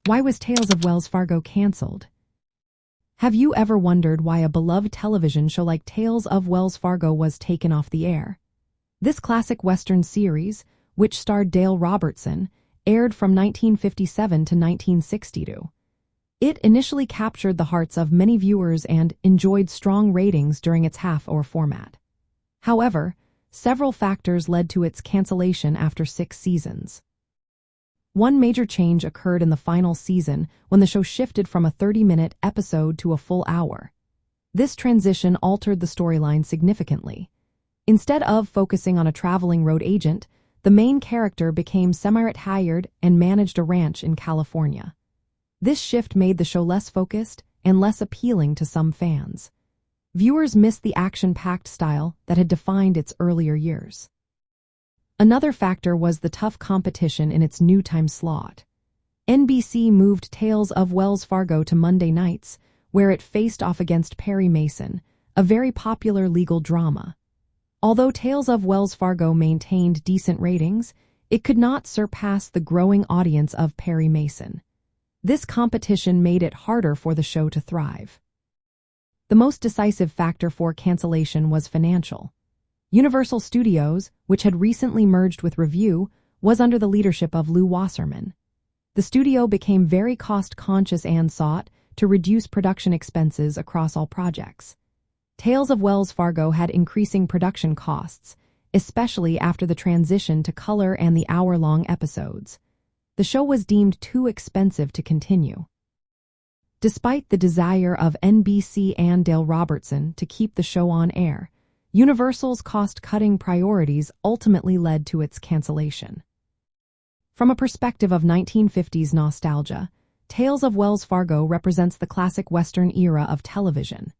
Why was Tales of Wells Fargo canceled? Have you ever wondered why a beloved television show like Tales of Wells Fargo was taken off the air? This classic Western series, which starred Dale Robertson, aired from 1957 to 1962. It initially captured the hearts of many viewers and enjoyed strong ratings during its half-hour format. However, several factors led to its cancellation after 6 seasons. One major change occurred in the final season when the show shifted from a 30-minute episode to a full hour. This transition altered the storyline significantly. Instead of focusing on a traveling road agent, the main character became semi-retired and managed a ranch in California. This shift made the show less focused and less appealing to some fans. Viewers missed the action-packed style that had defined its earlier years. Another factor was the tough competition in its new time slot. NBC moved Tales of Wells Fargo to Monday nights, where it faced off against Perry Mason, a very popular legal drama. Although Tales of Wells Fargo maintained decent ratings, it could not surpass the growing audience of Perry Mason. This competition made it harder for the show to thrive. The most decisive factor for cancellation was financial. Universal Studios, which had recently merged with Review, was under the leadership of Lew Wasserman. The studio became very cost-conscious and sought to reduce production expenses across all projects. Tales of Wells Fargo had increasing production costs, especially after the transition to color and the hour-long episodes. The show was deemed too expensive to continue. Despite the desire of NBC and Dale Robertson to keep the show on air, Universal's cost-cutting priorities ultimately led to its cancellation. From a perspective of 1950s nostalgia, Tales of Wells Fargo represents the classic Western era of television.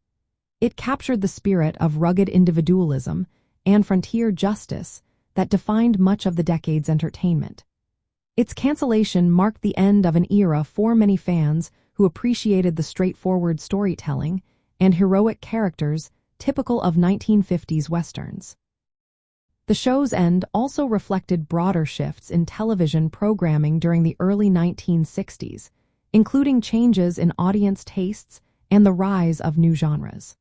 It captured the spirit of rugged individualism and frontier justice that defined much of the decade's entertainment. Its cancellation marked the end of an era for many fans who appreciated the straightforward storytelling and heroic characters typical of 1950s Westerns. The show's end also reflected broader shifts in television programming during the early 1960s, including changes in audience tastes and the rise of new genres.